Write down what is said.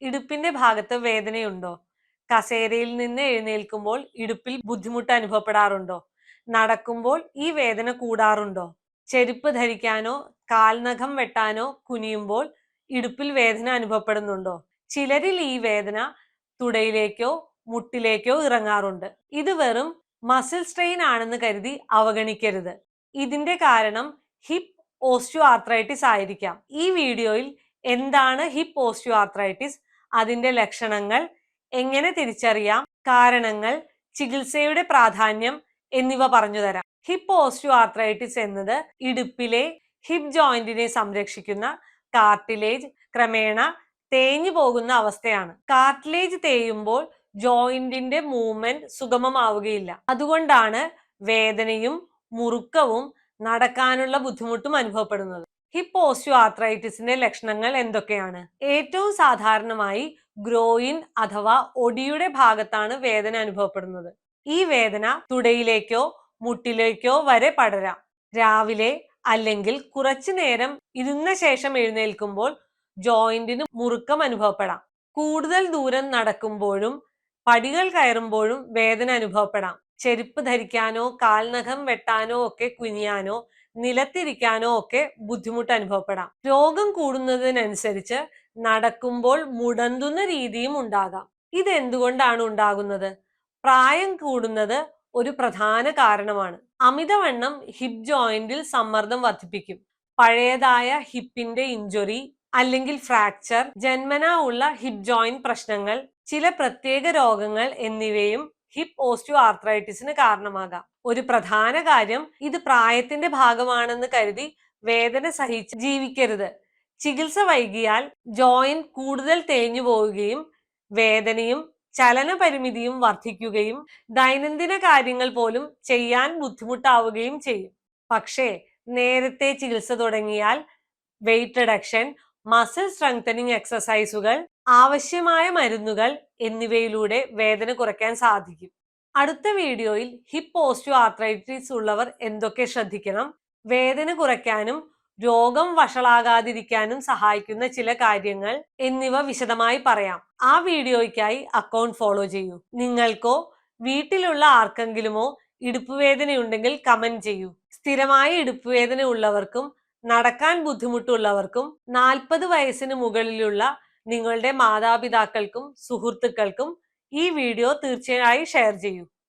ഇടുപ്പിന്റെ ഭാഗത്ത് വേദനയുണ്ടോ? കസേരയിൽ നിന്ന് എഴുന്നേൽക്കുമ്പോൾ ഇടുപ്പിൽ ബുദ്ധിമുട്ട് അനുഭവപ്പെടാറുണ്ടോ? നടക്കുമ്പോൾ ഈ വേദന കൂടാറുണ്ടോ? ചെരുപ്പ് ധരിക്കാനോ കാൽനഖം വെട്ടാനോ കുനിയുമ്പോൾ ഇടുപ്പിൽ വേദന അനുഭവപ്പെടുന്നുണ്ടോ? ചിലരിൽ ഈ വേദന തുടയിലേക്കോ മുട്ടിലേക്കോ ഇറങ്ങാറുണ്ട്. ഇത് വെറും മസിൽ സ്ട്രെയിൻ ആണെന്ന് കരുതി അവഗണിക്കരുത്. ഇതിന്റെ കാരണം ഹിപ്പ് ഓസ്റ്റിയോ ആർത്രൈറ്റിസ് ആയിരിക്കാം. ഈ വീഡിയോയിൽ എന്താണ് ഹിപ്പ് ഓസ്റ്റിയോ ആർത്രൈറ്റിസ്, അതിന്റെ ലക്ഷണങ്ങൾ, എങ്ങനെ തിരിച്ചറിയാം, കാരണങ്ങൾ, ചികിത്സയുടെ പ്രാധാന്യം എന്നിവ പറഞ്ഞുതരാം. ഹിപ്പ് ഓസ്റ്റിയോ ആർത്രൈറ്റിസ് എന്നത് ഇടുപ്പിലെ ഹിപ്പ് ജോയിന്റിനെ സംരക്ഷിക്കുന്ന കാർട്ടിലേജ് ക്രമേണ തേഞ്ഞു പോകുന്ന അവസ്ഥയാണ്. കാർട്ടിലേജ് തേയുമ്പോൾ ജോയിന്റിന്റെ മൂവ്മെന്റ് സുഗമമാവുകയില്ല. അതുകൊണ്ടാണ് വേദനയും മുറുക്കവും നടക്കാനുള്ള ബുദ്ധിമുട്ടും അനുഭവപ്പെടുന്നത്. ഹിപ്പ് ഓസ്റ്റിയോ ആർത്രൈറ്റിസിന്റെ ലക്ഷണങ്ങൾ എന്തൊക്കെയാണ്? ഏറ്റവും സാധാരണമായി ഗ്രോയിൻ അഥവാ ഒടിയുടെ ഭാഗത്താണ് വേദന അനുഭവപ്പെടുന്നത്. ഈ വേദന തുടയിലേക്കോ മുട്ടിലേക്കോ വരെ പടരാം. രാവിലെ അല്ലെങ്കിൽ കുറച്ചു നേരം ഇരുന്ന ശേഷം എഴുന്നേൽക്കുമ്പോൾ ജോയിന്റിന് മുറുക്കം അനുഭവപ്പെടാം. കൂടുതൽ ദൂരം നടക്കുമ്പോഴും പടികൾ കയറുമ്പോഴും വേദന അനുഭവപ്പെടാം. ചെരുപ്പ് ധരിക്കാനോ കാൽനഖം വെട്ടാനോ ഒക്കെ കുനിയാനോ നിലത്തിരിക്കാനോ ഒക്കെ ബുദ്ധിമുട്ട് അനുഭവപ്പെടാം. രോഗം കൂടുന്നതിനനുസരിച്ച് നടക്കുമ്പോൾ മുടന്തുന്ന രീതിയും ഉണ്ടാകാം. ഇത് എന്തുകൊണ്ടാണ് ഉണ്ടാകുന്നത്? പ്രായം കൂടുന്നത് ഒരു പ്രധാന കാരണമാണ്. അമിതവണ്ണം ഹിപ്പ് ജോയിന്റിൽ സമ്മർദ്ദം വർദ്ധിപ്പിക്കും. പഴയതായ ഹിപ്പിന്റെ ഇഞ്ചുറി അല്ലെങ്കിൽ ഫ്രാക്ചർ, ജന്മനാ ഉള്ള ഹിപ്പ് ജോയിന്റ് പ്രശ്നങ്ങൾ, ചില പ്രത്യേക രോഗങ്ങൾ എന്നിവയും ഹിപ്പ് ഓസ്റ്റിയോ ആർത്രൈറ്റിസിന് കാരണമാകാം. ഒരു പ്രധാന കാര്യം, ഇത് പ്രായത്തിന്റെ ഭാഗമാണെന്ന് കരുതി വേദന സഹിച്ച് ജീവിക്കരുത്. ചികിത്സ വൈകിയാൽ ജോയിന്റ് കൂടുതൽ തേഞ്ഞു പോവുകയും വേദനയും ചലന പരിമിതിയും വർദ്ധിക്കുകയും ദൈനംദിന കാര്യങ്ങൾ പോലും ചെയ്യാൻ ബുദ്ധിമുട്ടാവുകയും ചെയ്യും. പക്ഷേ നേരത്തെ ചികിത്സ തുടങ്ങിയാൽ വെയിറ്റ് റിഡക്ഷൻ, മസിൽ സ്ട്രെങ്തനിങ് എക്സസൈസുകൾ, ആവശ്യമായ മരുന്നുകൾ എന്നിവയിലൂടെ വേദന കുറയ്ക്കാൻ സാധിക്കും. അടുത്ത വീഡിയോയിൽ ഹിപ്പ് ഓസ്റ്റിയോ ആർത്രൈറ്റിസ് ഉള്ളവർ എന്തൊക്കെ ശ്രദ്ധിക്കണം, വേദന കുറയ്ക്കാനും രോഗം വഷളാകാതിരിക്കാനും സഹായിക്കുന്ന ചില കാര്യങ്ങൾ എന്നിവ വിശദമായി പറയാം. ആ വീഡിയോയ്ക്കായി അക്കൗണ്ട് ഫോളോ ചെയ്യൂ. നിങ്ങൾക്കോ വീട്ടിലുള്ള ആർക്കെങ്കിലുമോ ഇടുപ്പുവേദനയുണ്ടെങ്കിൽ കമന്റ് ചെയ്യൂ. സ്ഥിരമായി ഇടുപ്പുവേദന ഉള്ളവർക്കും നടക്കാൻ ബുദ്ധിമുട്ടുള്ളവർക്കും 40 വയസ്സിന് മുകളിലുള്ള നിങ്ങളുടെ മാതാപിതാക്കൾക്കും സുഹൃത്തുക്കൾക്കും ഈ വീഡിയോ തീർച്ചയായും ഷെയർ ചെയ്യൂ.